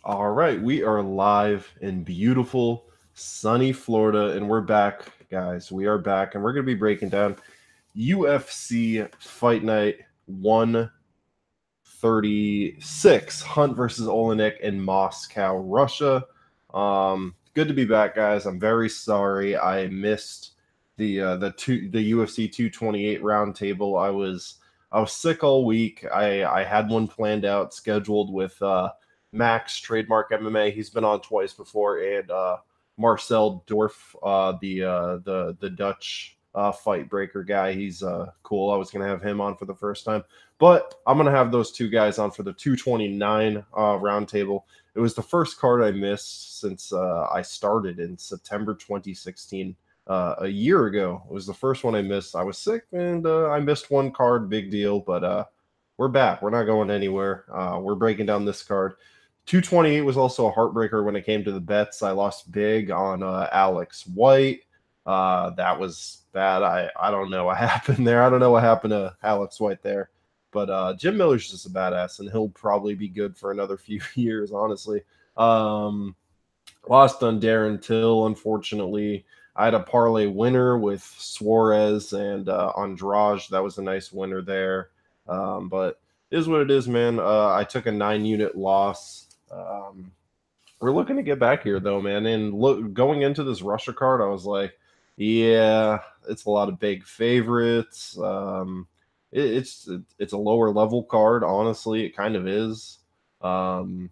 All right, we are live in beautiful, sunny Florida, and we're back, guys. We are back, and we're going to be breaking down UFC Fight Night 136, Hunt versus Olenek in Moscow, Russia. Good to be back, guys. I'm very sorry I missed the UFC 228 roundtable. I was sick all week. I had one planned out, scheduled with Max Trademark MMA. He's been on twice before, and Marcel Dorf, the Dutch fight breaker guy. He's cool. I was gonna have him on for the first time, but I'm gonna have those two guys on for the 229 roundtable. It was the first card I missed since I started in September 2016. A year ago, it was the first one I missed. I was sick and I missed one card. Big deal, but we're back. We're not going anywhere. We're breaking down this card. 228 was also a heartbreaker when it came to the bets. I lost big on Alex White. That was bad. I don't know what happened there. I don't know what happened to Alex White there. But Jim Miller's just a badass, and he'll probably be good for another few years, honestly. Um, Lost on Darren Till, unfortunately. I had a parlay winner with Suarez and Andrade. That was a nice winner there. But it is what it is, man. I took a 9 unit loss. We're looking to get back here, though, man. And going into this Russia card, I was like, yeah, it's a lot of big favorites. It's a lower level card, honestly. It kind of is. Um,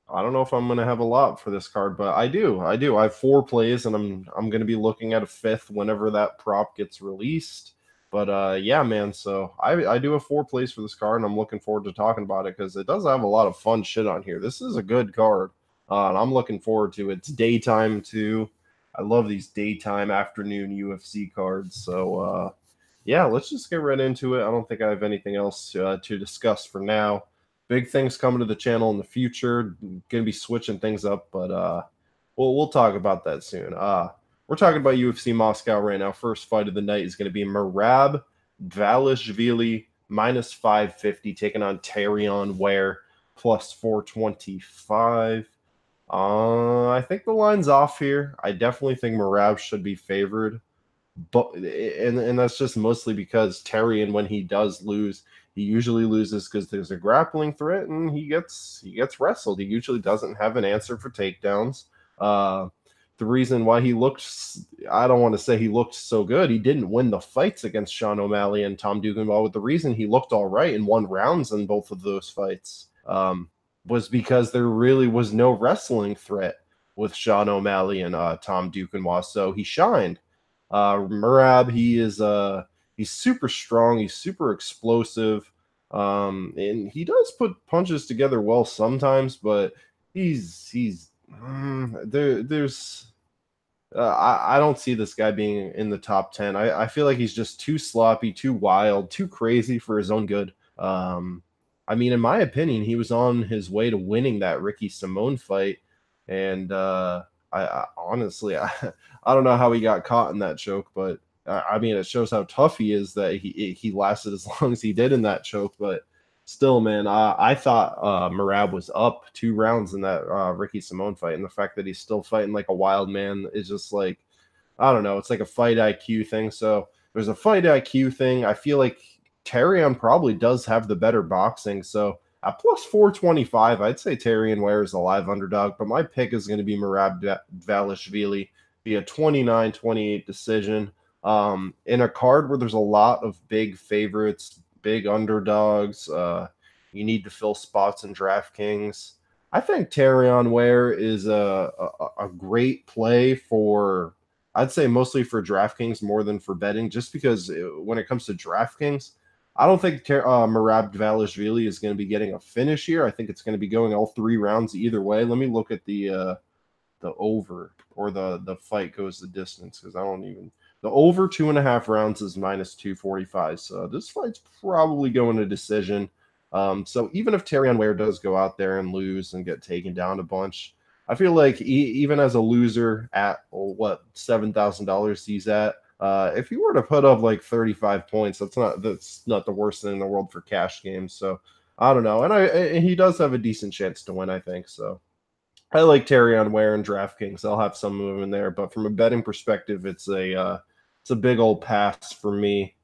I don't know if I'm going to have a lot for this card, but I do. I do. I have four plays, and I'm going to be looking at a fifth whenever that prop gets released. But yeah, man. So I do have four plays for this card, and I'm looking forward to talking about it because it does have a lot of fun shit on here. This is a good card, and I'm looking forward to it. It's daytime too. I love these daytime afternoon UFC cards. So yeah, let's just get right into it. I don't think I have anything else to discuss for now. Big things coming to the channel in the future. Gonna be switching things up, but we'll talk about that soon. We're talking about UFC Moscow right now. First fight of the night is going to be Merab Valishvili minus 550 taking on Tarion Ware plus 425. I think the line's off here. I definitely think Merab should be favored, but and that's just mostly because Tarion, when he does lose, he usually loses because there's a grappling threat and he gets wrestled. He usually doesn't have an answer for takedowns. Uh, the reason why he looked, I don't want to say he looked so good. He didn't win the fights against Sean O'Malley and Tom Duganwall. But the reason he looked all right and won rounds in both of those fights was because there really was no wrestling threat with Sean O'Malley and Tom Duganwall. So he shined. Murab, he's super strong. He's super explosive, and he does put punches together well sometimes. But there's I don't see this guy being in the top 10. I feel like he's just too sloppy, too wild, too crazy for his own good. I mean, in my opinion, he was on his way to winning that Ricky Simone fight, and I honestly, I don't know how he got caught in that choke, but I mean, it shows how tough he is that he lasted as long as he did in that choke. But still, man, I thought Merab was up 2 rounds in that Ricky Simone fight, and the fact that he's still fighting like a wild man is just like, I don't know. It's like a fight IQ thing. So there's a fight IQ thing. I feel like Tarion probably does have the better boxing. So at plus 425, I'd say Tarion Ware is a live underdog, but my pick is going to be Merab Valishvili via 29-28 decision. In a card where there's a lot of big favorites, big underdogs, you need to fill spots in DraftKings. I think Tarion Ware is a great play for, I'd say mostly for DraftKings more than for betting, just because when it comes to DraftKings, I don't think Merab Dvalishvili is going to be getting a finish here. I think it's going to be going all 3 rounds either way. Let me look at the over, or the fight goes the distance, because I don't even, the over 2.5 rounds is minus 245. So this fight's probably going to decision. So even if Tarion Ware does go out there and lose and get taken down a bunch, I feel like even as a loser at what $7,000 he's at, if he were to put up like 35 points, that's not the worst thing in the world for cash games. So I don't know, and he does have a decent chance to win, I think. So. I like Terry on Ware and DraftKings. I'll have some of them in there, but from a betting perspective, it's a big old pass for me.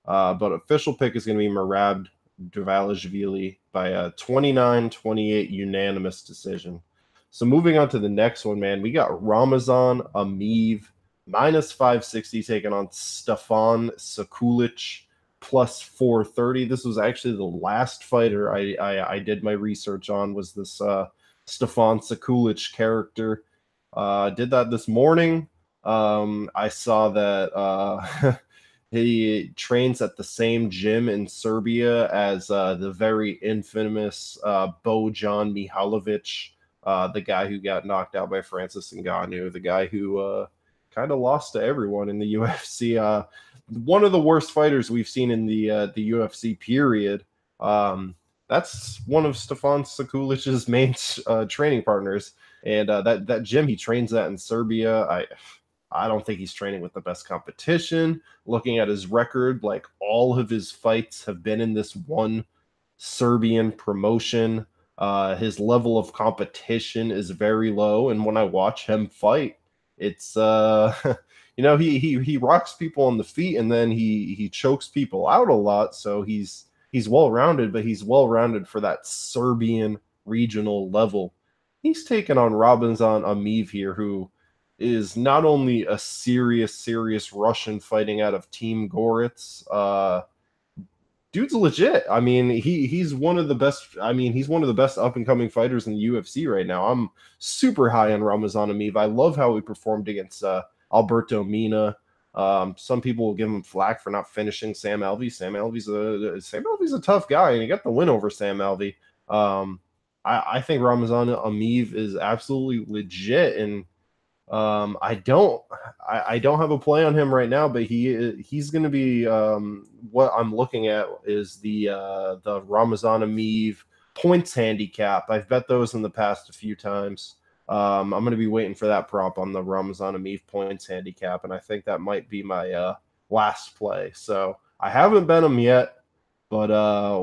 But official pick is going to be Merab Dvalishvili by a 29-28 unanimous decision. So moving on to the next one, man, we got Ramazan Ameev minus 560 taking on Stefan Sekulic plus 430. This was actually the last fighter I did my research on, was this Stefan Sekulic character. Did that this morning. I saw that he trains at the same gym in Serbia as the very infamous Bojan Mihalovic, the guy who got knocked out by Francis Ngannou, the guy who kind of lost to everyone in the UFC. One of the worst fighters we've seen in the UFC period. That's one of Stefan Sekulic's main training partners, and that gym he trains at in Serbia. I don't think he's training with the best competition. Looking at his record, like all of his fights have been in this one Serbian promotion. His level of competition is very low, and when I watch him fight, it's he rocks people on the feet, and then he chokes people out a lot. So he's well rounded, but he's well rounded for that Serbian regional level. He's taken on Robinson Ameev here, who is not only a serious Russian fighting out of Team Goritz. Dude's legit. I mean, he's one of the best. I mean, he's one of the best up and coming fighters in the UFC right now. I'm super high on Ramazan Ameev. I love how he performed against Alberto Mina. Some people will give him flack for not finishing Sam Alvey. Sam Alvey's a tough guy, and he got the win over Sam Alvey. I think Ramazan Ameev is absolutely legit, and I don't have a play on him right now, but he's going to be what I'm looking at is the Ramazan Ameev points handicap. I've bet those in the past a few times. I'm going to be waiting for that prop on the Ramazan Ameev points handicap, and I think that might be my last play. So I haven't bet him yet, but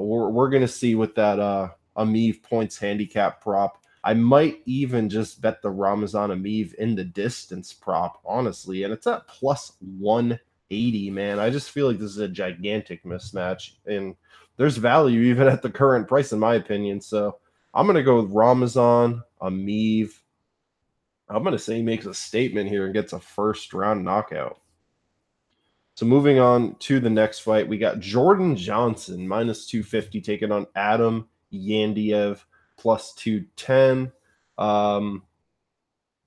we're going to see with that Ameev points handicap prop. I might even just bet the Ramazan Ameev in the distance prop, honestly, and it's at plus 180, man. I just feel like this is a gigantic mismatch, and there's value even at the current price, in my opinion. So I'm going to go with Ramazan Ameev. I'm going to say he makes a statement here and gets a first round knockout. So moving on to the next fight, we got Jordan Johnson minus 250 taking on Adam Yandiev plus 210.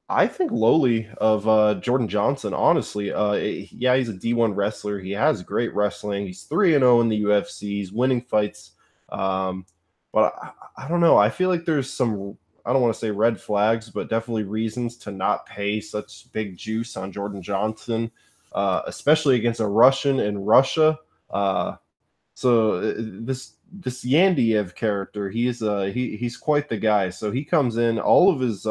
I think lowly of Jordan Johnson, honestly. Yeah, he's a D1 wrestler. He has great wrestling. He's 3-0 in the UFC. He's winning fights. But I don't know. I feel like there's some, I don't want to say red flags, but definitely reasons to not pay such big juice on Jordan Johnson, especially against a Russian in Russia. So this Yandiev character, he's quite the guy. So he comes in, all of his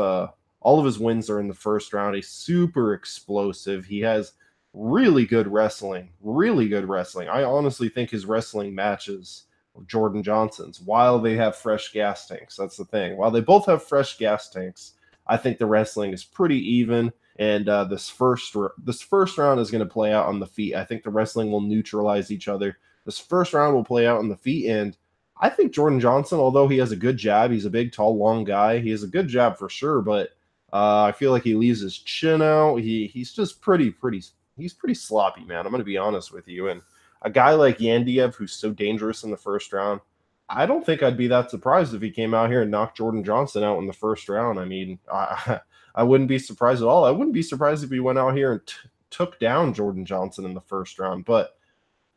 wins are in the first round. He's super explosive. He has really good wrestling. I honestly think his wrestling matches Jordan Johnson's while they have fresh gas tanks. That's the thing. While they both have fresh gas tanks, I think the wrestling is pretty even. And this first round is going to play out on the feet. I think the wrestling will neutralize each other. This first round will play out on the feet, and I think Jordan Johnson, although he has a good jab, he's a big, tall, long guy. He has a good jab for sure, but I feel like he leaves his chin out. He's just pretty sloppy, man. I'm going to be honest with you. And a guy like Yandiev, who's so dangerous in the first round, I don't think I'd be that surprised if he came out here and knocked Jordan Johnson out in the first round. I mean, I wouldn't be surprised at all. I wouldn't be surprised if he went out here and took down Jordan Johnson in the first round, but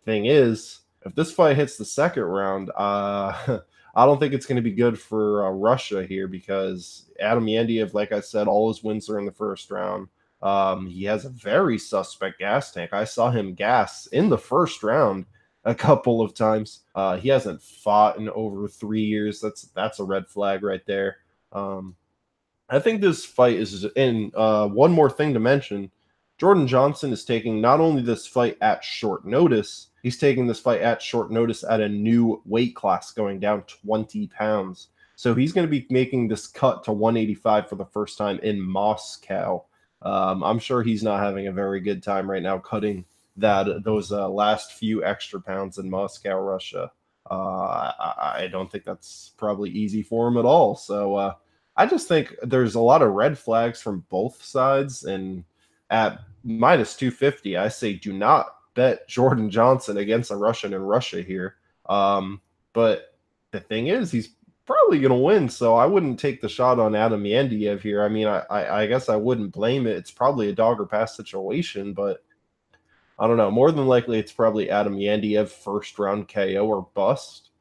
thing is, if this fight hits the second round, I don't think it's going to be good for Russia here, because Adam Yandiev, like I said, all his wins are in the first round. He has a very suspect gas tank. I saw him gas in the first round a couple of times. He hasn't fought in over 3 years. That's a red flag right there. I think this fight is in one more thing to mention. Jordan Johnson is taking not only this fight at short notice, he's taking this fight at short notice at a new weight class, going down 20 pounds. So he's going to be making this cut to 185 for the first time in Moscow. I'm sure he's not having a very good time right now cutting those last few extra pounds in Moscow, Russia. I don't think that's probably easy for him at all. So I just think there's a lot of red flags from both sides. And at minus 250, I say do not bet Jordan Johnson against a Russian in Russia here. But the thing is, he's probably going to win. So I wouldn't take the shot on Adam Yandiev here. I mean, I guess I wouldn't blame it. It's probably a dog or pass situation, but I don't know. More than likely, it's probably Adam Yandiev first round KO or bust.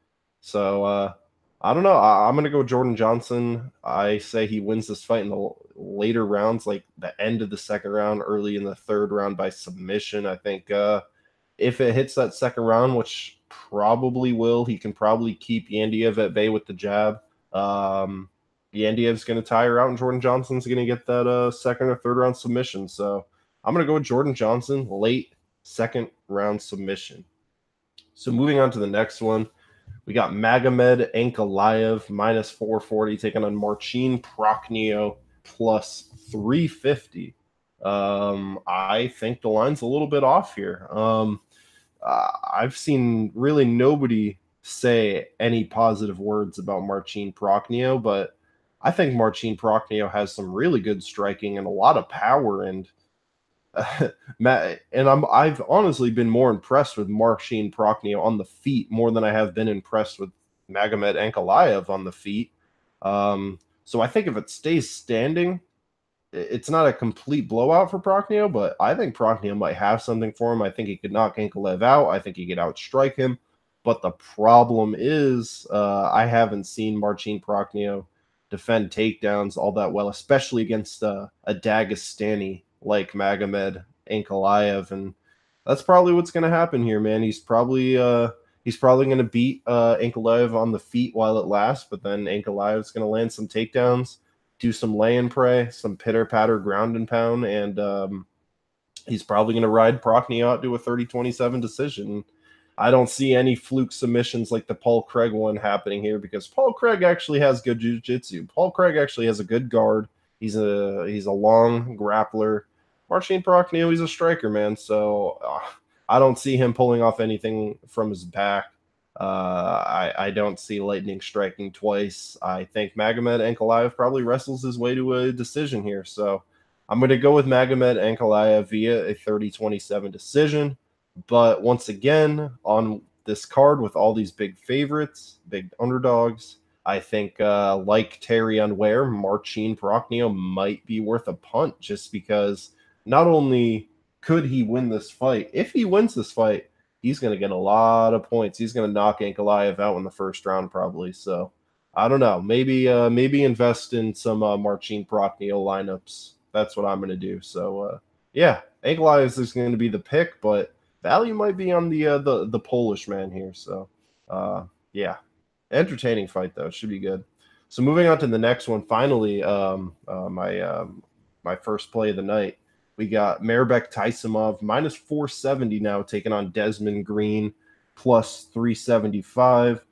So I don't know. I'm going to go Jordan Johnson. I say he wins this fight in the later rounds, like the end of the second round, early in the third round by submission. I think if it hits that second round, which probably will, he can probably keep Yandiev at bay with the jab. Yandiev's going to tire out, and Jordan Johnson's going to get that second or third round submission. So I'm going to go with Jordan Johnson, late second round submission. So moving on to the next one, we got Magomed Ankalaev minus 440 taking on Marcin Prokhnio plus 350. I think the line's a little bit off here. I've seen really nobody say any positive words about Marcin Prokhnio, but I think Marcin Prokhnio has some really good striking and a lot of power. And I've honestly been more impressed with Marcin Prokhnio on the feet more than I have been impressed with Magomed Ankalaev on the feet. So I think if it stays standing, it's not a complete blowout for Prokhnio, but I think Prokhnio might have something for him. I think he could knock Ankalaev out. I think he could outstrike him. But the problem is, I haven't seen Marcin Prokhnio defend takedowns all that well, especially against a Dagestani like Magomed Ankalaev, and that's probably what's going to happen here, man. He's probably going to beat Ankalaev on the feet while it lasts, but then Ankalaev's going to land some takedowns, do some lay and pray, some pitter patter ground and pound, and he's probably going to ride Prokhnio out to a 30-27 decision. I don't see any fluke submissions like the Paul Craig one happening here, because Paul Craig actually has good jiu-jitsu. Paul Craig actually has a good guard. He's a long grappler. Marcin Prokhnio, he's a striker, man. So I don't see him pulling off anything from his back. I don't see lightning striking twice. I think Magomed Ankalaev probably wrestles his way to a decision here. So I'm going to go with Magomed Ankalaev via a 30-27 decision. But once again, on this card with all these big favorites, big underdogs, I think like Terry Unware, Marcin Prokhnio might be worth a punt, just because not only could he win this fight, if he wins this fight, he's going to get a lot of points. He's going to knock Ankalaev out in the first round probably. So I don't know. Maybe invest in some Marcin Prokhnio lineups. That's what I'm going to do. So yeah, Ankalaev is going to be the pick, but value might be on the Polish man here. So yeah, entertaining fight though. It should be good. So moving on to the next one. Finally, my first play of the night. We got Mairbek Taisimov minus 470 now, taking on Desmond Green plus 375.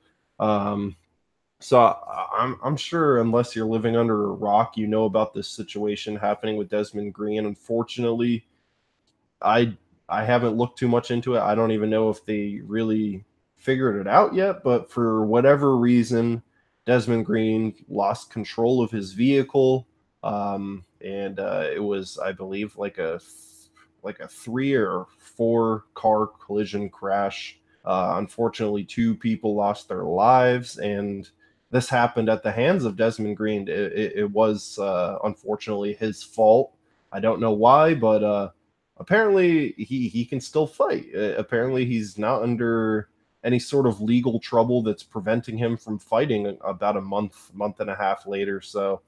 So I'm sure, unless you're living under a rock, you know about this situation happening with Desmond Green. Unfortunately, I haven't looked too much into it. I don't even know if they really figured it out yet, but for whatever reason, Desmond Green lost control of his vehicle. And it was, I believe, like a 3 or 4 car collision crash. Unfortunately, 2 people lost their lives, and this happened at the hands of Desmond Green. It was unfortunately his fault. I don't know why, but apparently he can still fight. Apparently he's not under any sort of legal trouble that's preventing him from fighting about a month and a half later. So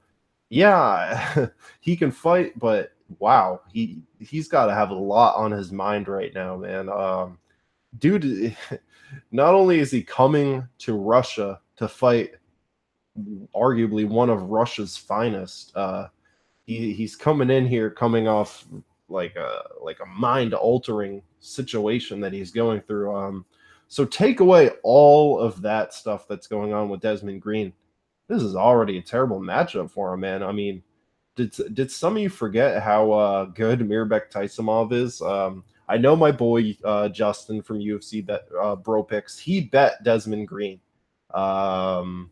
yeah, he can fight, but wow, he's got to have a lot on his mind right now, man. Dude, not only is he coming to Russia to fight arguably one of Russia's finest, he's coming in here coming off like a mind-altering situation that he's going through. So take away all of that stuff that's going on with Desmond Green. this is already a terrible matchup for him, man. I mean, did some of you forget how good Mirbek Taisimov is? I know my boy Justin from UFC bet Bro Picks. He bet Desmond Green. Um,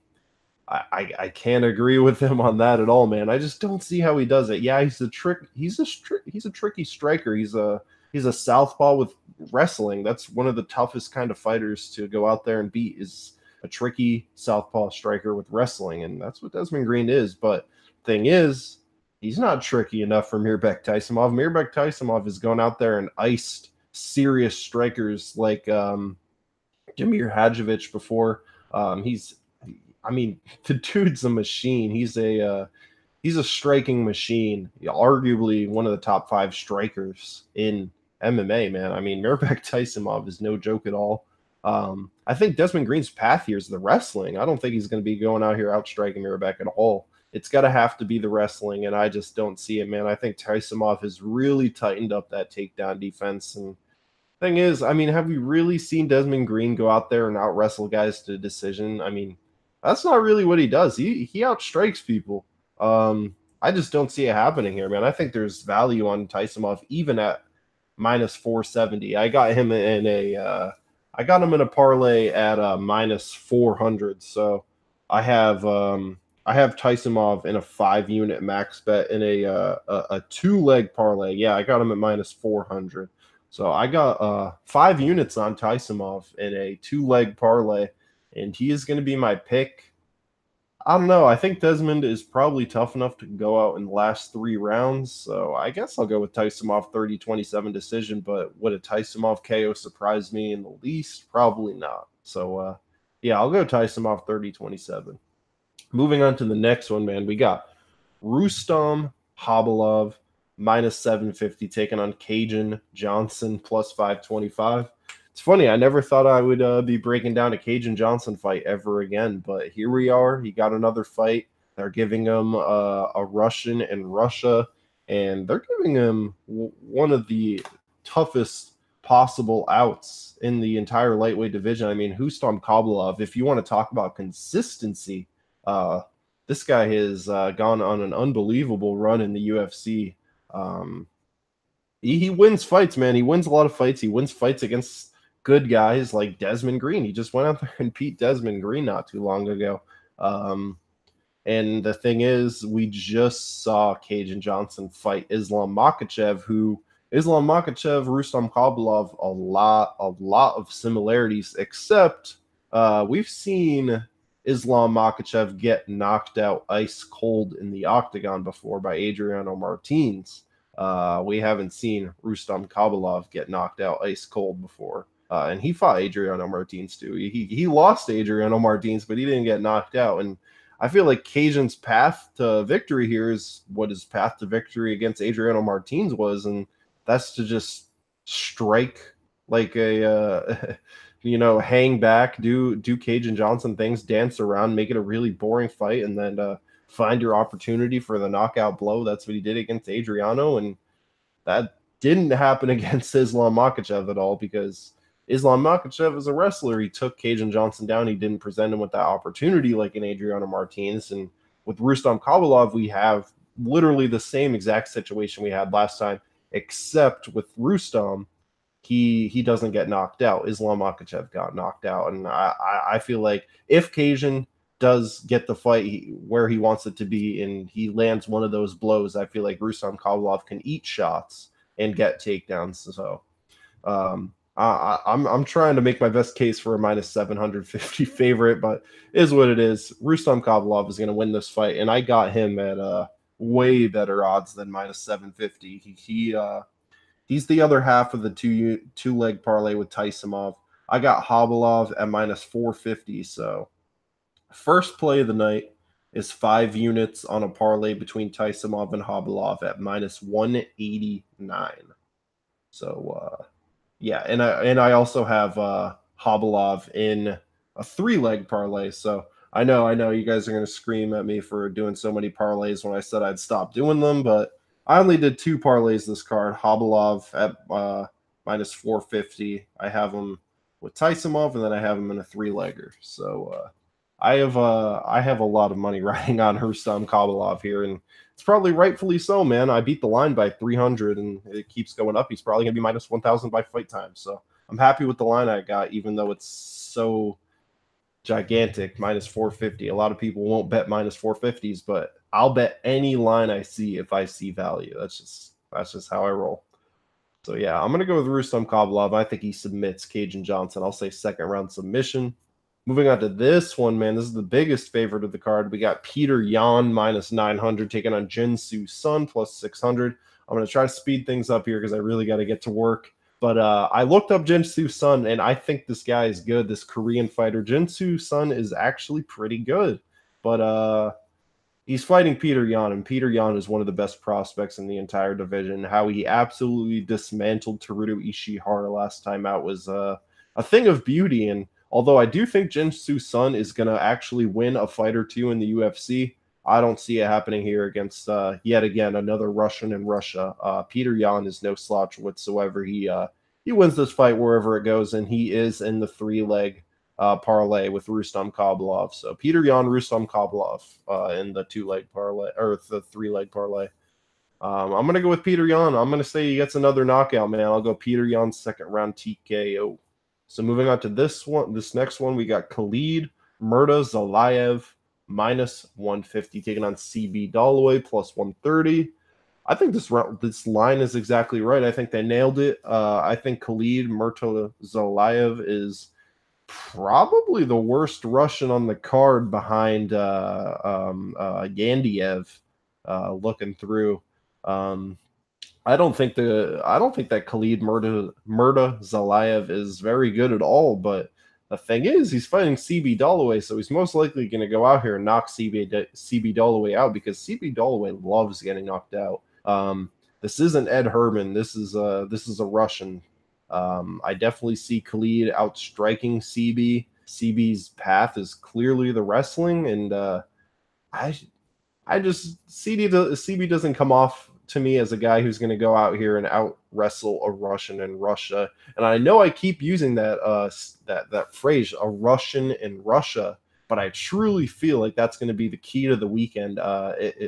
I can't agree with him on that at all, man. I just don't see how he does it. Yeah, he's a tricky striker. He's a southpaw with wrestling. That's one of the toughest kind of fighters to go out there and beat, is a tricky southpaw striker with wrestling, and that's what Desmond Green is. But thing is, he's not tricky enough for Mirbek Taisimov. Mirbek Taisimov has gone out there and iced serious strikers like Jamir Hadjovic before. He's I mean, the dude's a machine. He's a striking machine. Arguably one of the top 5 strikers in MMA, man. I mean, Mirbek Taisimov is no joke at all. I think Desmond Green's path here is the wrestling. I don't think he's going to be going out here outstriking Mirbek at all. It's got to have to be the wrestling, and I just don't see it, man. I think Taisimov has really tightened up that takedown defense, and thing is, I mean, have we really seen Desmond Green go out there and out wrestle guys to decision? I mean, that's not really what he does. He outstrikes people. I just don't see it happening here, man. I think there's value on Taisimov even at minus 470. I got him in a parlay at minus 400. So I have Taisimov in a 5-unit max bet in a 2-leg parlay. Yeah, I got him at minus 400. So I got 5 units on Taisimov in a 2-leg parlay, and he is going to be my pick. I don't know. I think Desmond is probably tough enough to go out in the last 3 rounds. So I guess I'll go with Taisimov 30-27 decision. But would a Taisimov KO surprise me in the least? Probably not. So yeah, I'll go Taisimov 30-27. Moving on to the next one, man. We got Rustam Khabilov minus 750 taking on Cajun Johnson plus 525. It's funny, I never thought I would be breaking down a Cajun Johnson fight ever again, but here we are. He got another fight. They're giving him a Russian in Russia, and they're giving him one of the toughest possible outs in the entire lightweight division. I mean, Rustam Khabilov, if you want to talk about consistency, this guy has gone on an unbelievable run in the UFC. He wins fights, man. He wins a lot of fights. He wins fights against good guys like Desmond Green. He just went out there and beat Desmond Green not too long ago. And the thing is, we just saw Cajun Johnson fight Islam Makhachev, Rustam Khabilov, a lot of similarities, except we've seen Islam Makhachev get knocked out ice cold in the octagon before by Adriano Martins. We haven't seen Rustam Khabilov get knocked out ice cold before. And he fought Adriano Martins too. He lost to Adriano Martins, but he didn't get knocked out. And I feel like Cajun's path to victory here is what his path to victory against Adriano Martins was, and that's to just strike like a hang back, do Cajun Johnson things, dance around, make it a really boring fight, and then find your opportunity for the knockout blow. That's what he did against Adriano, and that didn't happen against Islam Makhachev at all, because Islam Makhachev is a wrestler. He took Cajun Johnson down. He didn't present him with that opportunity like an Adriano Martinez. And with Rustam Khabilov, we have literally the same exact situation we had last time, except with Rustam, he doesn't get knocked out. Islam Makhachev got knocked out. And I feel like if Cajun does get the fight where he wants it to be and he lands one of those blows, I feel like Rustam Khabilov can eat shots and get takedowns. So I'm trying to make my best case for a minus 750 favorite, but is what it is. Rustam Khabilov is going to win this fight, and I got him at way better odds than minus 750. He's the other half of the two-leg parlay with Taisimov. I got Khabilov at minus 450. So first play of the night is 5 units on a parlay between Taisimov and Khabilov at minus 189. So yeah, and I also have Khabilov in a 3-leg parlay. So I know you guys are going to scream at me for doing so many parlays when I said I'd stop doing them, but I only did 2 parlays this card. Khabilov at minus 450. I have him with Taisimov, and then I have him in a 3-legger. So I have a lot of money riding on Rustam Kabalov here, and it's probably rightfully so, man. I beat the line by 300, and it keeps going up. He's probably gonna be minus 1,000 by fight time, so I'm happy with the line I got, even though it's so gigantic, minus 450. A lot of people won't bet minus 450s, but I'll bet any line I see if I see value. That's just how I roll. So yeah, I'm gonna go with Rustam Kabalov. I think he submits Cajun Johnson. I'll say second round submission. Moving on to this one, man. This is the biggest favorite of the card. We got Peter Yan minus 900 taking on Jinsu Sun plus 600. I'm gonna try to speed things up here because I really got to get to work. But I looked up Jinsu Sun, and I think this guy is good. This Korean fighter, Jinsu Sun, is actually pretty good. But he's fighting Peter Yan, and Peter Yan is one of the best prospects in the entire division. How he absolutely dismantled Teruto Ishihara last time out was a thing of beauty. And although I do think Jinsu Sun is going to actually win a fight or two in the UFC, I don't see it happening here against, yet again, another Russian in Russia. Peter Yan is no slouch whatsoever. He wins this fight wherever it goes, and he is in the three-leg parlay with Rustam Kabalov. So Peter Yan, Rustam Kabalov in the two-leg parlay, or the three-leg parlay. I'm going to go with Peter Yan. I'm going to say he gets another knockout, man. I'll go Peter Yan second round TKO. So moving on to this next one, we got Khalid Murtazalayev minus 150 taking on CB Dalloway plus 130. I think this line is exactly right. I think they nailed it. I think Khalid Murtazalayev is probably the worst Russian on the card behind Yandiev. Looking through, I don't think that Khalid Murtazalayev is very good at all. But the thing is, he's fighting CB Dalloway, so he's most likely going to go out here and knock CB Dalloway out because CB Dalloway loves getting knocked out. This isn't Ed Herman. This is a Russian. I definitely see Khalid outstriking CB. CB's path is clearly the wrestling, and I just CB doesn't come off to me as a guy who's going to go out here and out wrestle a Russian in Russia. And I know I keep using that that phrase, a Russian in Russia, but I truly feel like that's going to be the key to the weekend. I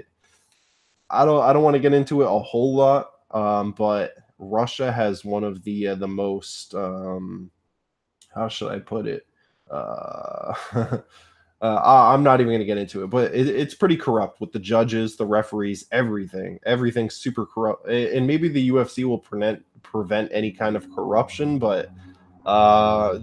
don't want to get into it a whole lot, but Russia has one of the most how should I put it? I'm not even going to get into it, but it's pretty corrupt with the judges, the referees, everything. Everything's super corrupt, and maybe the UFC will prevent any kind of corruption. But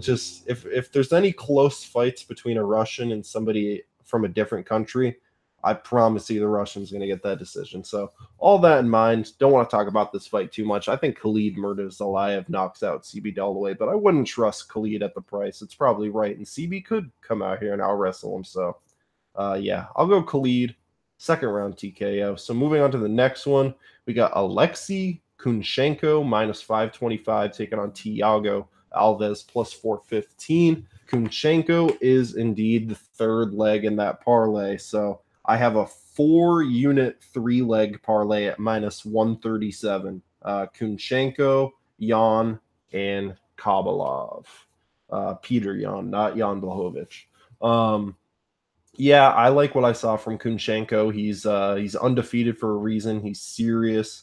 just if there's any close fights between a Russian and somebody from a different country, I promise you the Russian's going to get that decision. So all that in mind, don't want to talk about this fight too much. I think Khalid Murtazalayev knocks out CB Dalloway, but I wouldn't trust Khalid at the price. It's probably right, and CB could come out here and out wrestle him. So yeah, I'll go Khalid, second round TKO. So moving on to the next one, we got Alexei Kunchenko minus 525 taking on Thiago Alves plus 415. Kunchenko is indeed the third leg in that parlay. So I have a 4-unit 3-leg parlay at minus 137. Kunchenko, Yan, and Kabalov. Peter Yan, not Jan Blachowicz. Yeah, I like what I saw from Kunchenko. He's undefeated for a reason. He's serious.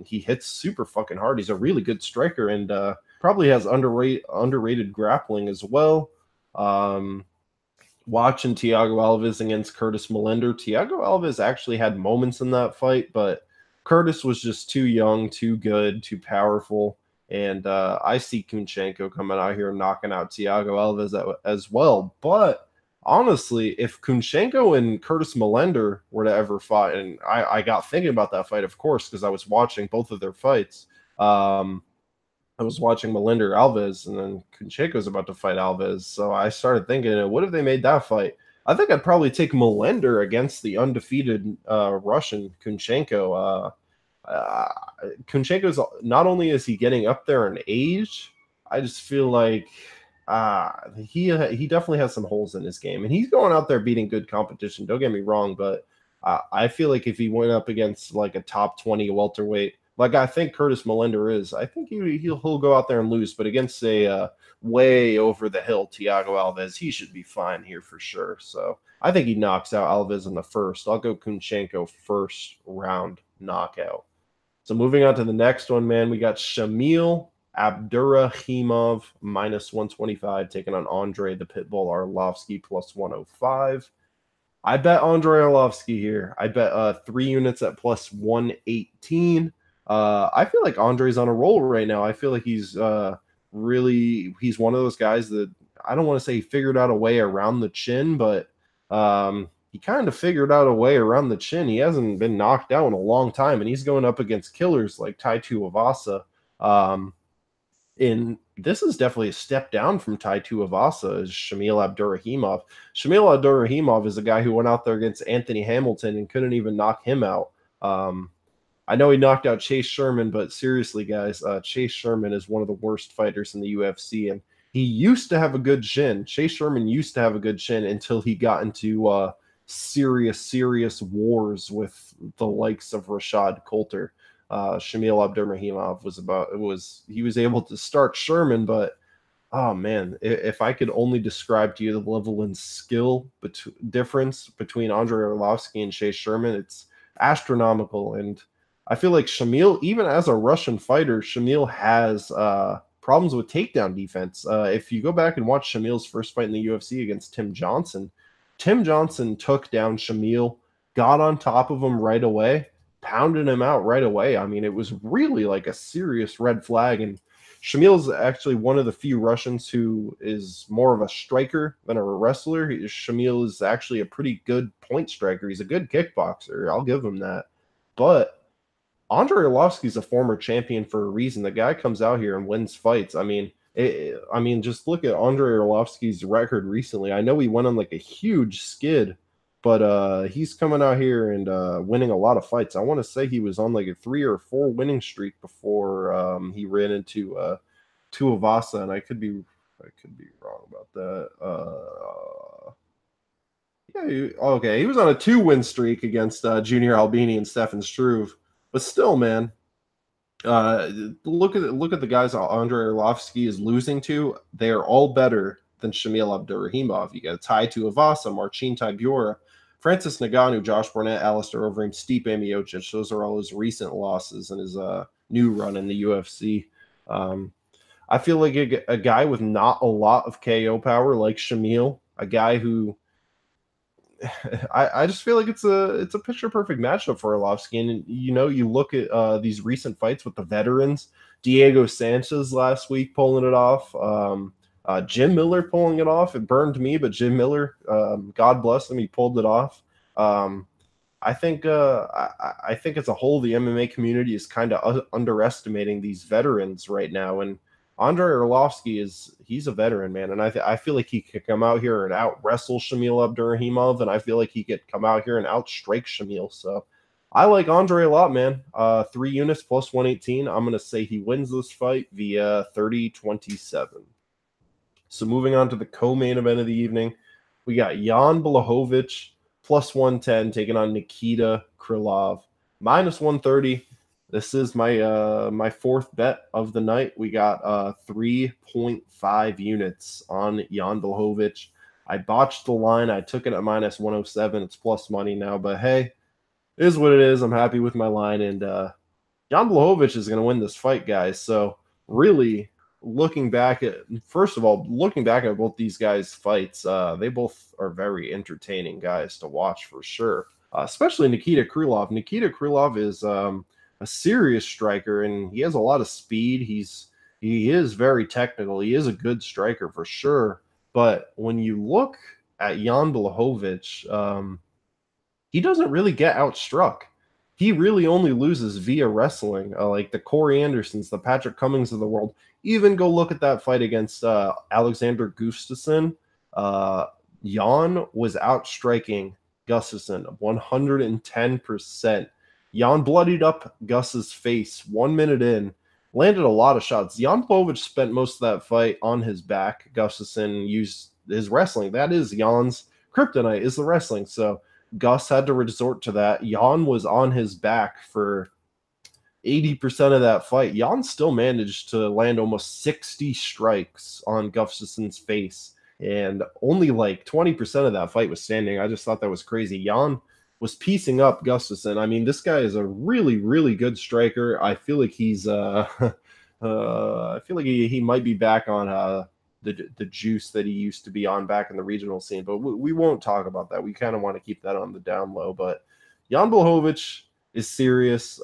He hits super fucking hard. He's a really good striker and probably has underrated grappling as well. Watching Thiago Alves against Curtis Millender, Thiago Alves actually had moments in that fight, but Curtis was just too young, too good, too powerful. And I see Kunchenko coming out here and knocking out Thiago Alves as well. But honestly, if Kunchenko and Curtis Millender were to ever fight, and I got thinking about that fight, of course, because I was watching both of their fights. I was watching Millender Alves, and then Kunchenko's about to fight Alves. So I started thinking, what if they made that fight? I think I'd probably take Millender against the undefeated Russian Kunchenko. Kunchenko's not only is he getting up there in age, I just feel like he definitely has some holes in his game, and he's going out there beating good competition. Don't get me wrong, but I feel like if he went up against like a top 20 welterweight, like I think Curtis Millender is. I think he'll go out there and lose, but against a way over the hill Thiago Alves, he should be fine here for sure. So I think he knocks out Alves in the first. I'll go Kunchenko first round knockout. So moving on to the next one, man, we got Shamil Abdurakhimov minus 125 taking on Andre the Pitbull Arlovsky plus 105. I bet Andre Arlovsky here. I bet 3 units at plus 118. I feel like Andre's on a roll right now. I feel like he's he's one of those guys that I don't want to say he figured out a way around the chin, but he kind of figured out a way around the chin. He hasn't been knocked out in a long time, and he's going up against killers like Tai Tuivasa. And this is definitely a step down from Tai Tuivasa is Shamil Abdurakhimov. Shamil Abdurakhimov is a guy who went out there against Anthony Hamilton and couldn't even knock him out. I know he knocked out Chase Sherman, but seriously, guys, Chase Sherman is one of the worst fighters in the UFC, and he used to have a good chin. Chase Sherman used to have a good chin until he got into serious wars with the likes of Rashad Coulter. Shamil Abdurakhimov he was able to start Sherman, but oh man, if I could only describe to you the level and skill difference between Andre Arlovsky and Chase Sherman, it's astronomical. And I feel like Shamil, even as a Russian fighter, Shamil has problems with takedown defense. If you go back and watch Shamil's first fight in the UFC against Tim Johnson took down Shamil, got on top of him right away, pounded him out right away. I mean, it was really like a serious red flag. And Shamil's actually one of the few Russians who is more of a striker than a wrestler. Shamil is actually a pretty good point striker. He's a good kickboxer. I'll give him that. But Andre Arlovsky's a former champion for a reason. The guy comes out here and wins fights. I mean, just look at Andre Arlovsky's record recently. I know he went on like a huge skid, but he's coming out here and winning a lot of fights. I want to say he was on like a 3 or 4 winning streak before he ran into Tuivasa, and I could be wrong about that. He was on a 2-win streak against Junior Albini and Stefan Struve. But still, man, look at the guys Andre Arlovsky is losing to. They are all better than Shamil Abdurakhimov. You got Tai Tuivasa, Marcin Tybura, Francis Ngannou, Josh Barnett, Alistair Overeem, Stipe Miocic. Those are all his recent losses in his new run in the UFC. I feel like a guy with not a lot of KO power like Shamil, a guy who I just feel like it's a picture perfect matchup for Arlovsky. And you look at these recent fights with the veterans, Diego Sanchez last week pulling it off, Jim Miller pulling it off. It burned me, but Jim Miller, God bless him, he pulled it off. I think as a whole, the MMA community is kind of underestimating these veterans right now. And Andre Arlovsky he's a veteran, man, and I feel like he could come out here and out wrestle Shamil Abdurakhimov, and I feel like he could come out here and outstrike Shamil. So I like Andre a lot, man. 3 units plus 118. I'm gonna say he wins this fight via 30-27. So moving on to the co-main event of the evening, we got Jan Blachowicz plus 110 taking on Nikita Krylov minus 130. This is my my 4th bet of the night. We got 3.5 units on Jan Blachowicz. I botched the line. I took it at minus 107. It's plus money now, but hey, it is what it is. I'm happy with my line, and Jan Blachowicz is going to win this fight, guys. So really, looking back at both these guys' fights, they both are very entertaining guys to watch for sure. Especially Nikita Krylov. Nikita Krylov is a serious striker, and he has a lot of speed. He is very technical. He is a good striker for sure. But when you look at Jan Blachowicz, he doesn't really get outstruck. He really only loses via wrestling, like the Corey Andersons, the Patrick Cummings of the world. Even go look at that fight against Alexander Gustafsson. Jan was outstriking Gustafsson 110%. Jan bloodied up Gus's face 1 minute in, landed a lot of shots. Jan Blachowicz spent most of that fight on his back. Gustafsson used his wrestling. That is Jan's kryptonite, is the wrestling. So Gus had to resort to that. Jan was on his back for 80% of that fight, Jan still managed to land almost 60 strikes on Gustafsson's face, and only like 20% of that fight was standing. I just thought that was crazy. Jan was piecing up Gustafsson. I mean, this guy is a really, really good striker. I feel like he's I feel like he might be back on the juice that he used to be on back in the regional scene, but we won't talk about that. We kind of want to keep that on the down low. But Jan Blachowicz is serious.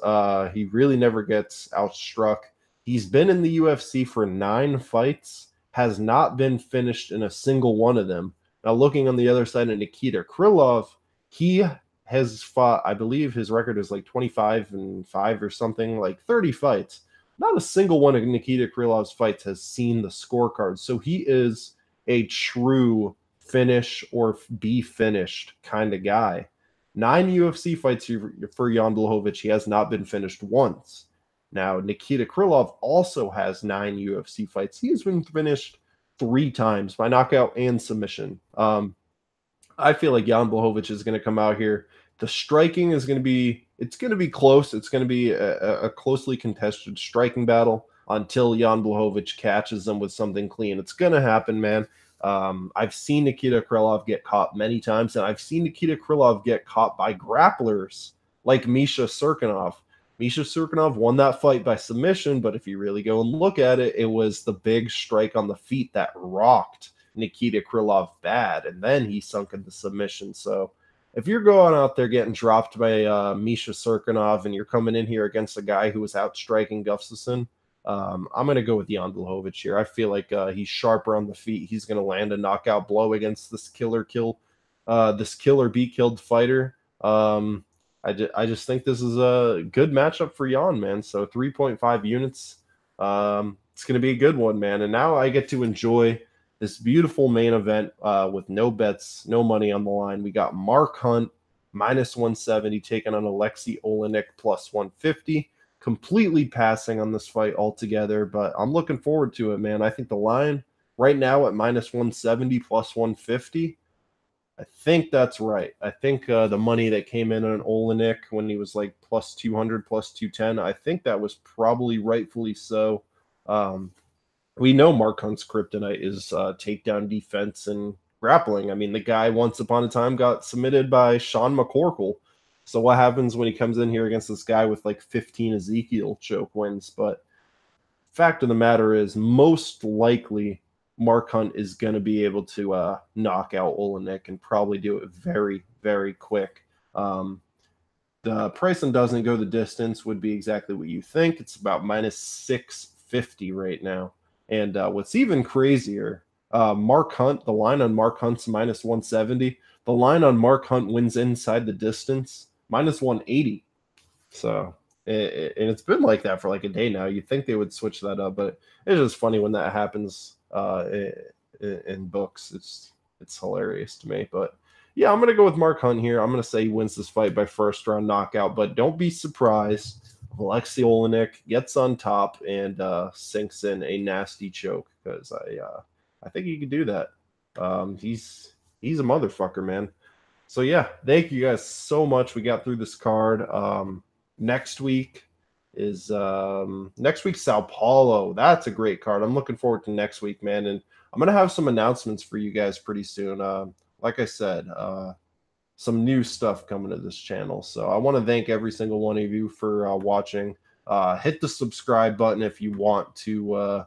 He really never gets outstruck. He's been in the UFC for 9 fights, has not been finished in a single one of them. Now, looking on the other side of Nikita Krylov, he has fought, I believe his record is like 25-5 or something, like 30 fights. Not a single one of Nikita Krylov's fights has seen the scorecard. So he is a true finish or be finished kind of guy. 9 UFC fights for Jan Blachowicz. He has not been finished once. Now, Nikita Krylov also has 9 UFC fights. He has been finished 3 times by knockout and submission. I feel like Jan Blachowicz is going to come out here. The striking is going to be, it's going to be close. It's going to be a closely contested striking battle until Jan Blachowicz catches him with something clean. It's going to happen, man. I've seen Nikita Krylov get caught many times, and I've seen Nikita Krylov get caught by grapplers like Misha Serkinov. Misha Serkinov won that fight by submission, but if you really go and look at it, it was the big strike on the feet that rocked Nikita Krylov bad, and then he sunk into submission. So if you're going out there getting dropped by Misha Serkinov and you're coming in here against a guy who was outstriking Gustafsson, I'm going to go with Jan Blachowicz here. I feel like he's sharper on the feet. He's going to land a knockout blow against this kill or be killed fighter. I just think this is a good matchup for Jan, man. So 3.5 units. It's going to be a good one, man. And now I get to enjoy this beautiful main event with no bets, no money on the line. We got Mark Hunt minus 170 taking on Alexei Olenek plus 150. Completely passing on this fight altogether, but I'm looking forward to it, man. I think the line right now at minus 170 plus 150, I think that's right. I think the money that came in on Olenek when he was like plus 200, plus 210, I think that was probably rightfully so. We know Mark Hunt's kryptonite is takedown defense and grappling. I mean, the guy once upon a time got submitted by Sean McCorkle. So what happens when he comes in here against this guy with like 15 Ezekiel choke wins? But fact of the matter is, most likely Mark Hunt is going to be able to knock out Olenek and probably do it very, very quick. The price and doesn't go the distance would be exactly what you think. It's about minus 650 right now. And what's even crazier, Mark Hunt, the line on Mark Hunt's minus 170. The line on Mark Hunt wins inside the distance, minus 180. So, and it's been like that for like a day now. You'd think they would switch that up, but it's just funny when that happens in books. It's hilarious to me. But yeah, I'm going to go with Mark Hunt here. I'm going to say he wins this fight by first round knockout, but don't be surprised if Alexei Olenek gets on top and sinks in a nasty choke, because I think he could do that. He's a motherfucker, man. So yeah, thank you guys so much. We got through this card. Next week is Sao Paulo. That's a great card. I'm looking forward to next week, man. And I'm gonna have some announcements for you guys pretty soon. Like I said, some new stuff coming to this channel. So I want to thank every single one of you for watching. Hit the subscribe button if you want to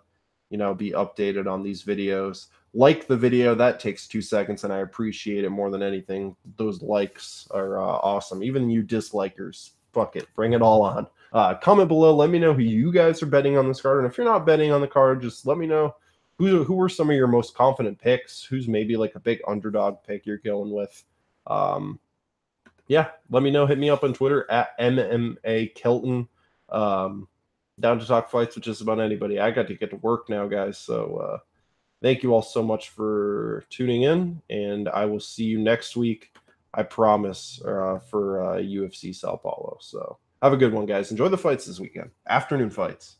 be updated on these videos. Like the video, that takes 2 seconds, and I appreciate it more than anything. Those likes are awesome. Even you dislikers, fuck it, bring it all on. Comment below, let me know who you guys are betting on this card, and if you're not betting on the card, just let me know who were some of your most confident picks, who's maybe like a big underdog pick you're going with. Yeah, let me know. Hit me up on Twitter at MMA Kelton. Down to talk fights with just about anybody. I got to get to work now, guys, so thank you all so much for tuning in, and I will see you next week, I promise, for UFC Sao Paulo. So have a good one, guys. Enjoy the fights this weekend. Afternoon fights.